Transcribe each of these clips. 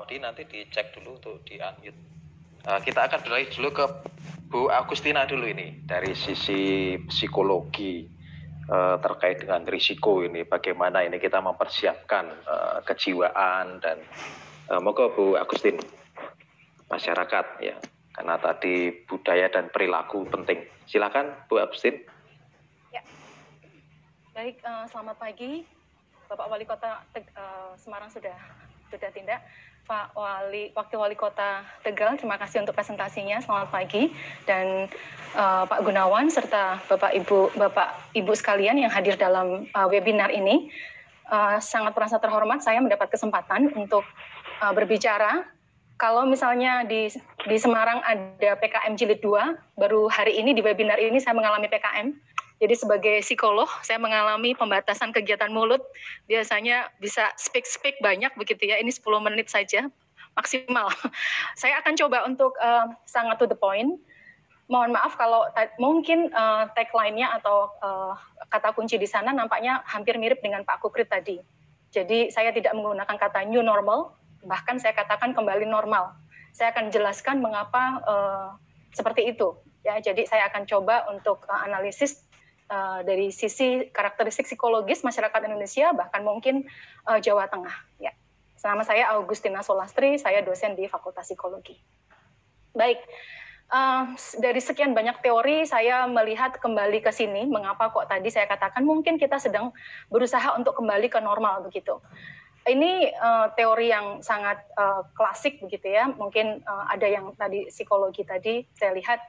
Audi nanti dicek dulu untuk di-unmute. Kita akan beralih dulu ke Bu Agustina dulu ini dari sisi psikologi terkait dengan risiko ini, bagaimana ini kita mempersiapkan kejiwaan dan moga Bu Agustin, masyarakat ya, karena tadi budaya dan perilaku penting. Silakan Bu Agustin. Ya, baik, selamat pagi Bapak Wali Kota Semarang sudah tindak. Pak Wakil Wali Kota Tegal, terima kasih untuk presentasinya. Selamat pagi. Dan Pak Gunawan serta Bapak Ibu sekalian yang hadir dalam webinar ini, sangat merasa terhormat saya mendapat kesempatan untuk berbicara. Kalau misalnya di Semarang ada PKM Jilid 2, baru hari ini di webinar ini saya mengalami PKM. Jadi sebagai psikolog, saya mengalami pembatasan kegiatan mulut. Biasanya bisa speak banyak begitu ya, ini 10 menit saja maksimal. Saya akan coba untuk sangat to the point. Mohon maaf kalau mungkin tagline-nya atau kata kunci di sana nampaknya hampir mirip dengan Pak Kukrit tadi. Jadi saya tidak menggunakan kata new normal, bahkan saya katakan kembali normal. Saya akan jelaskan mengapa seperti itu. Ya, jadi saya akan coba untuk analisis dari sisi karakteristik psikologis masyarakat Indonesia, bahkan mungkin Jawa Tengah. Ya. Nama saya Augustina Solastri, saya dosen di Fakultas Psikologi. Baik, dari sekian banyak teori, saya melihat kembali ke sini, mengapa kok tadi saya katakan mungkin kita sedang berusaha untuk kembali ke normal begitu. Ini teori yang sangat klasik begitu ya, mungkin ada yang tadi psikologi tadi, saya lihat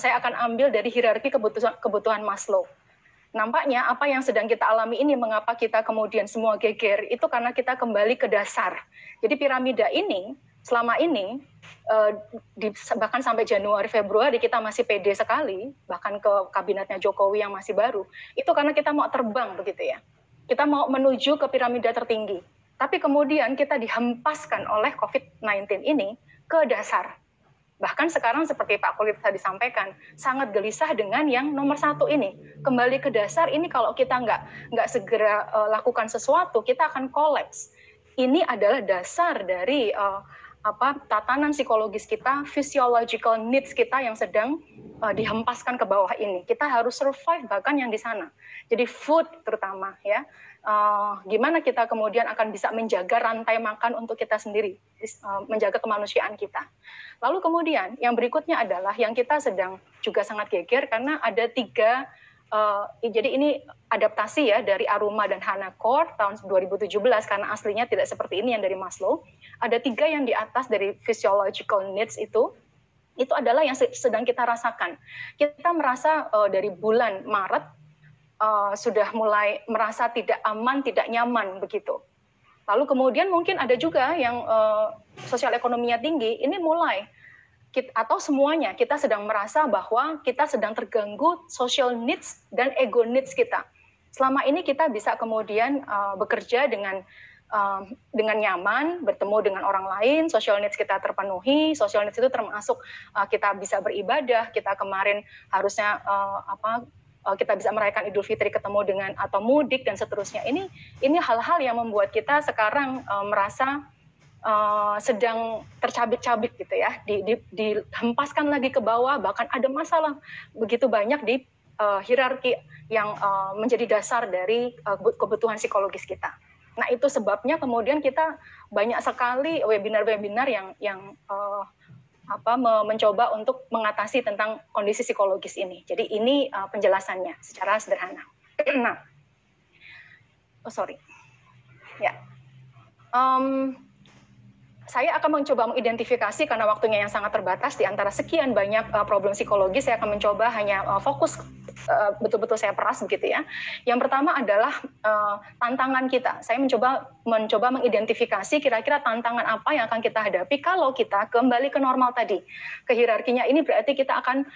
saya akan ambil dari hierarki kebutuhan Maslow. Nampaknya apa yang sedang kita alami ini, mengapa kita kemudian semua geger, itu karena kita kembali ke dasar. Jadi piramida ini, selama ini, bahkan sampai Januari, Februari kita masih pede sekali, bahkan ke kabinetnya Jokowi yang masih baru, itu karena kita mau terbang begitu ya. Kita mau menuju ke piramida tertinggi. Tapi kemudian kita dihempaskan oleh COVID-19 ini ke dasar. Bahkan sekarang seperti Pak Kulit tadi sampaikan, sangat gelisah dengan yang nomor 1 ini. Kembali ke dasar ini kalau kita nggak segera lakukan sesuatu, kita akan kolaps. Ini adalah dasar dari tatanan psikologis kita, physiological needs kita yang sedang dihempaskan ke bawah ini. Kita harus survive bahkan yang di sana. Jadi food terutama ya. Gimana kita kemudian akan bisa menjaga rantai makan untuk kita sendiri, menjaga kemanusiaan kita. Lalu kemudian yang berikutnya adalah yang kita sedang juga sangat geger karena ada 3, jadi ini adaptasi ya dari Aruma dan Hannah Core tahun 2017 karena aslinya tidak seperti ini yang dari Maslow. Ada 3 yang di atas dari physiological needs itu adalah yang sedang kita rasakan. Kita merasa dari bulan Maret sudah mulai merasa tidak aman, tidak nyaman begitu. Lalu kemudian mungkin ada juga yang sosial ekonominya tinggi, ini mulai atau semuanya kita sedang merasa bahwa kita sedang terganggu social needs dan ego needs kita. Selama ini kita bisa kemudian bekerja dengan nyaman, bertemu dengan orang lain, social needs kita terpenuhi. Social needs itu termasuk kita bisa beribadah, kita kemarin harusnya kita bisa merayakan Idul Fitri ketemu dengan atau mudik dan seterusnya. Ini hal-hal yang membuat kita sekarang merasa sedang tercabik-cabik gitu ya, dihempaskan lagi ke bawah, bahkan ada masalah begitu banyak di hierarki yang menjadi dasar dari kebutuhan psikologis kita. Nah itu sebabnya kemudian kita banyak sekali webinar-webinar yang mencoba untuk mengatasi tentang kondisi psikologis ini. Jadi ini penjelasannya secara sederhana. Nah, saya akan mencoba mengidentifikasi karena waktunya yang sangat terbatas di antara sekian banyak problem psikologis. Saya akan mencoba hanya fokus betul-betul saya peras begitu ya. Yang pertama adalah tantangan kita. Saya mencoba mengidentifikasi kira-kira tantangan apa yang akan kita hadapi kalau kita kembali ke normal tadi. Ke hierarkinya ini berarti kita akan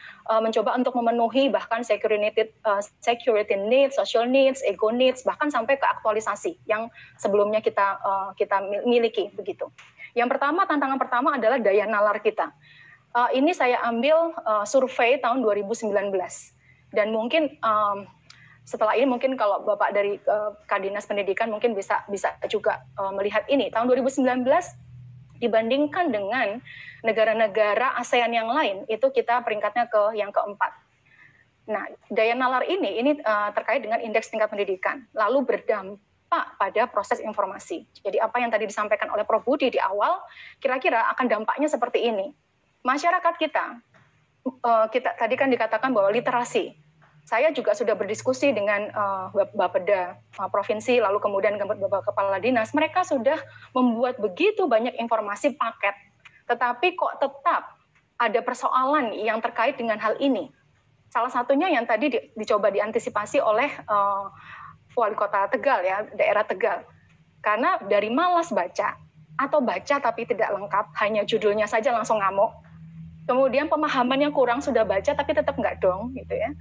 mencoba untuk memenuhi bahkan security needs, social needs, ego needs, bahkan sampai ke aktualisasi yang sebelumnya kita miliki begitu. Yang pertama, tantangan pertama adalah daya nalar kita. Ini saya ambil survei tahun 2019. Dan mungkin setelah ini mungkin kalau Bapak dari Kadinas Pendidikan mungkin bisa juga melihat ini. Tahun 2019 Dibandingkan dengan negara-negara ASEAN yang lain, itu kita peringkatnya ke yang keempat. Nah, daya nalar ini terkait dengan indeks tingkat pendidikan, lalu berdampak pada proses informasi. Jadi apa yang tadi disampaikan oleh Prof. Budi di awal, kira-kira akan dampaknya seperti ini. Masyarakat kita tadi kan dikatakan bahwa literasi. Saya juga sudah berdiskusi dengan Bapeda provinsi, lalu kemudian Bapak Kepala Dinas. Mereka sudah membuat begitu banyak informasi paket, tetapi kok tetap ada persoalan yang terkait dengan hal ini. Salah satunya yang tadi dicoba diantisipasi oleh Wali Kota Tegal, ya, daerah Tegal. Karena dari malas baca, atau baca tapi tidak lengkap, hanya judulnya saja langsung ngamuk. Kemudian pemahaman yang kurang, sudah baca tapi tetap nggak dong, gitu ya.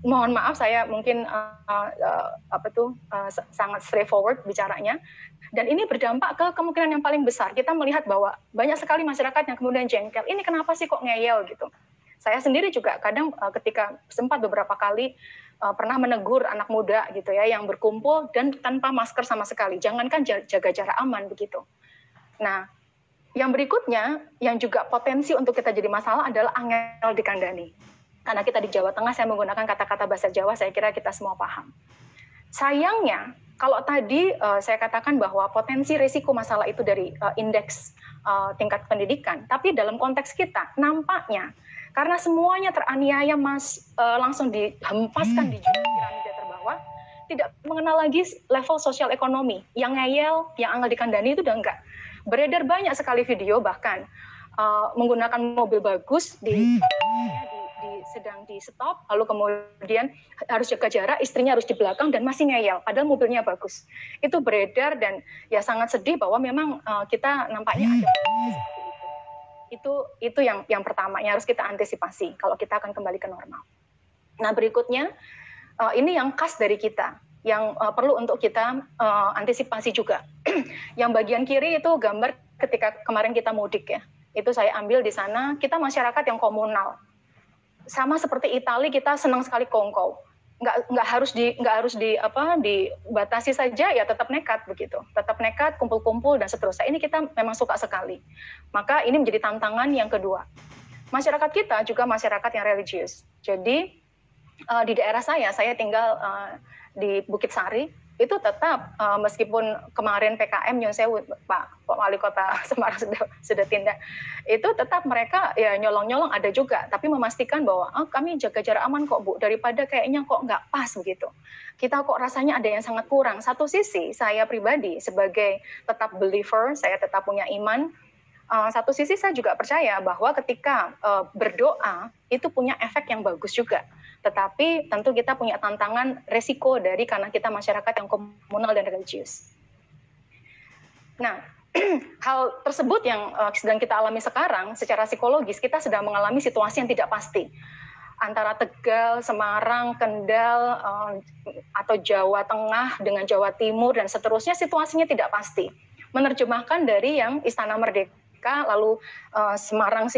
Mohon maaf, saya mungkin sangat straightforward bicaranya, dan ini berdampak ke kemungkinan yang paling besar. Kita melihat bahwa banyak sekali masyarakat yang kemudian jengkel, ini kenapa sih kok ngeyel gitu. Saya sendiri juga kadang ketika sempat beberapa kali pernah menegur anak muda gitu ya, yang berkumpul dan tanpa masker sama sekali, jangankan jaga jarak aman begitu. Nah, yang berikutnya yang juga potensi untuk kita jadi masalah adalah angel dikandani. Karena kita di Jawa Tengah, saya menggunakan kata-kata bahasa Jawa, saya kira kita semua paham. Sayangnya, kalau tadi saya katakan bahwa potensi risiko masalah itu dari indeks tingkat pendidikan, tapi dalam konteks kita, nampaknya karena semuanya teraniaya langsung dihempaskan di piramida terbawah, tidak mengenal lagi level sosial ekonomi. Yang ngeyel, yang angel dikandani itu udah enggak. Beredar banyak sekali video, bahkan menggunakan mobil bagus sedang di stop, lalu kemudian harus jaga jarak, istrinya harus di belakang dan masih ngeyel, padahal mobilnya bagus. Itu beredar dan ya sangat sedih bahwa memang kita nampaknya ada seperti itu. Itu yang pertama yang harus kita antisipasi kalau kita akan kembali ke normal. Nah, berikutnya ini yang khas dari kita, yang perlu untuk kita antisipasi juga. Yang bagian kiri itu gambar ketika kemarin kita mudik ya. Itu saya ambil di sana, kita masyarakat yang komunal. Sama seperti Italia, kita senang sekali kongkow. Nggak harus dibatasi saja, ya tetap nekat begitu. Tetap nekat, kumpul-kumpul dan seterusnya. Ini kita memang suka sekali. Maka ini menjadi tantangan yang kedua. Masyarakat kita juga masyarakat yang religius. Jadi di daerah saya tinggal di Bukit Sari, itu tetap meskipun kemarin PKM yang saya Pak Wali Kota Semarang sudah tindak, itu tetap mereka ya nyolong-nyolong ada juga, tapi memastikan bahwa kami jaga jarak aman kok Bu, daripada kayaknya kok nggak pas begitu. Kita kok rasanya ada yang sangat kurang. Satu sisi saya pribadi sebagai tetap believer, saya tetap punya iman. Satu sisi saya juga percaya bahwa ketika berdoa itu punya efek yang bagus juga. Tetapi tentu kita punya tantangan resiko karena kita masyarakat yang komunal dan religius. Nah, hal tersebut yang sedang kita alami sekarang secara psikologis, kita sedang mengalami situasi yang tidak pasti. Antara Tegal, Semarang, Kendal, atau Jawa Tengah dengan Jawa Timur dan seterusnya, situasinya tidak pasti. Menerjemahkan dari yang Istana Merdeka, lalu Semarang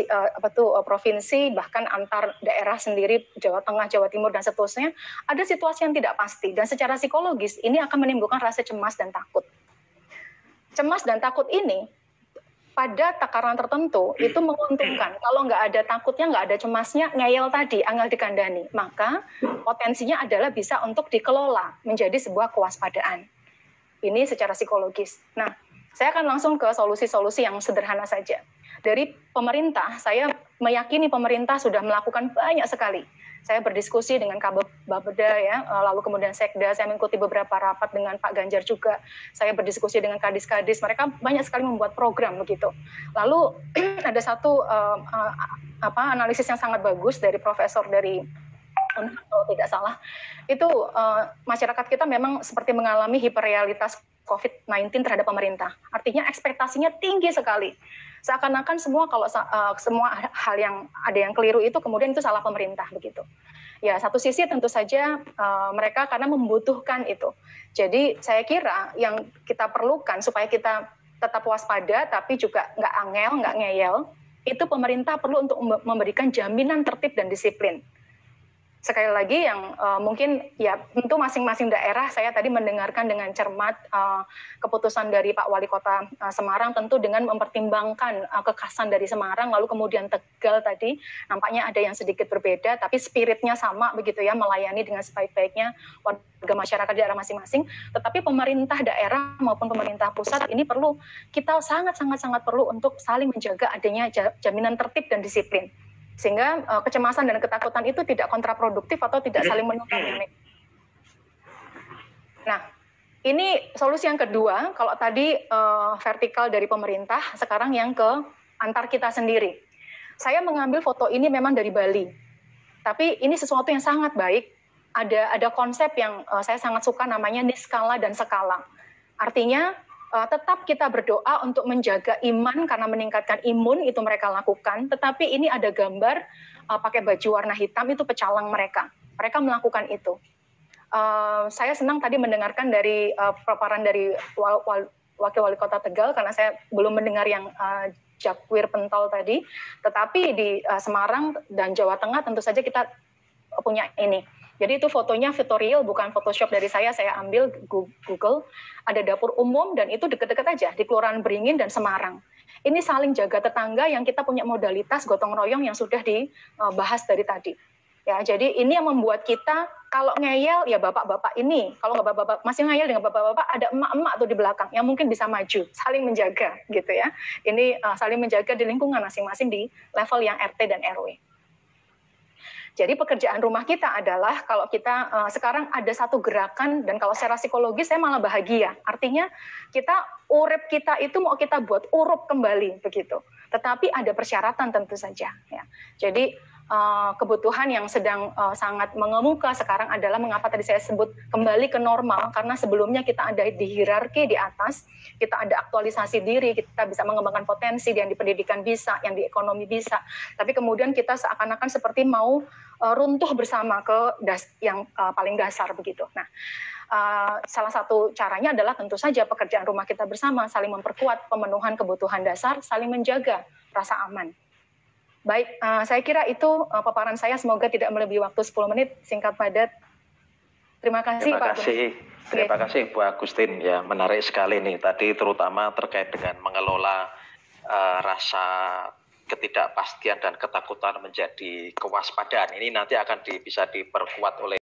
provinsi, bahkan antar daerah sendiri, Jawa Tengah, Jawa Timur dan seterusnya, ada situasi yang tidak pasti dan secara psikologis ini akan menimbulkan rasa cemas dan takut. Cemas dan takut ini pada takaran tertentu itu menguntungkan. Kalau nggak ada takutnya, nggak ada cemasnya, ngeyel tadi, angel dikandani, maka potensinya adalah bisa untuk dikelola menjadi sebuah kewaspadaan. Ini secara psikologis. Nah, saya akan langsung ke solusi-solusi yang sederhana saja. Dari pemerintah, saya meyakini pemerintah sudah melakukan banyak sekali. Saya berdiskusi dengan Bapeda ya, lalu kemudian Sekda, saya mengikuti beberapa rapat dengan Pak Ganjar juga. Saya berdiskusi dengan kadis-kadis, mereka banyak sekali membuat program begitu. Lalu ada satu analisis yang sangat bagus dari profesor dari kalau tidak salah, itu masyarakat kita memang seperti mengalami hiperrealitas COVID-19 terhadap pemerintah. Artinya ekspektasinya tinggi sekali. Seakan-akan semua semua hal yang ada yang keliru itu kemudian itu salah pemerintah begitu. Ya, satu sisi tentu saja mereka karena membutuhkan itu. Jadi saya kira yang kita perlukan supaya kita tetap waspada tapi juga nggak angel, nggak ngeyel, itu pemerintah perlu untuk memberikan jaminan tertib dan disiplin. sekali lagi yang mungkin ya tentu masing-masing daerah, saya tadi mendengarkan dengan cermat keputusan dari Pak Wali Kota Semarang, tentu dengan mempertimbangkan kekhasan dari Semarang, lalu kemudian Tegal tadi nampaknya ada yang sedikit berbeda, tapi spiritnya sama begitu ya, melayani dengan sebaik-baiknya warga masyarakat di daerah masing-masing. Tetapi pemerintah daerah maupun pemerintah pusat ini perlu, kita sangat perlu untuk saling menjaga adanya jaminan tertib dan disiplin, sehingga kecemasan dan ketakutan itu tidak kontraproduktif atau tidak saling menutup. Nah, ini solusi yang kedua. Kalau tadi vertikal dari pemerintah, sekarang yang ke antar kita sendiri. Saya mengambil foto ini memang dari Bali, tapi ini sesuatu yang sangat baik. Ada konsep yang saya sangat suka, namanya niskala dan skala. Artinya tetap kita berdoa untuk menjaga iman karena meningkatkan imun, itu mereka lakukan. Tetapi ini ada gambar pakai baju warna hitam, itu pecalang mereka. Mereka melakukan itu. Saya senang tadi mendengarkan dari paparan dari Wakil Wali Kota Tegal, karena saya belum mendengar yang Jakwir Pentol tadi. Tetapi di Semarang dan Jawa Tengah tentu saja kita punya ini. Jadi itu fotonya fotoreal, bukan Photoshop dari saya ambil Google. Ada dapur umum dan itu dekat-dekat aja di Kelurahan Beringin dan Semarang. Ini saling jaga tetangga yang kita punya modalitas gotong royong yang sudah dibahas dari tadi. Ya, jadi ini yang membuat kita kalau ngeyel ya bapak-bapak ini, kalau nggak bapak-bapak masih ngeyel dengan bapak-bapak, ada emak-emak tuh di belakang yang mungkin bisa maju, saling menjaga gitu ya. Ini saling menjaga di lingkungan masing-masing di level yang RT dan RW. Jadi pekerjaan rumah kita adalah kalau kita sekarang ada satu gerakan, dan kalau secara psikologis saya malah bahagia. Artinya kita urip kita itu mau kita buat urup kembali begitu. Tetapi ada persyaratan tentu saja. Ya. Jadi kebutuhan yang sedang sangat mengemuka sekarang adalah mengapa tadi saya sebut kembali ke normal, karena sebelumnya kita ada di hierarki di atas, kita ada aktualisasi diri, kita bisa mengembangkan potensi yang di pendidikan bisa, yang di ekonomi bisa, tapi kemudian kita seakan-akan seperti mau runtuh bersama ke yang paling dasar begitu. Nah, salah satu caranya adalah tentu saja pekerjaan rumah kita bersama, saling memperkuat pemenuhan kebutuhan dasar, saling menjaga rasa aman. Baik, saya kira itu paparan saya, semoga tidak melebihi waktu 10 menit, singkat padat. Terima kasih Pak. Terima kasih Bu Agustin, ya menarik sekali nih tadi, terutama terkait dengan mengelola rasa ketidakpastian dan ketakutan menjadi kewaspadaan. Ini nanti akan bisa diperkuat oleh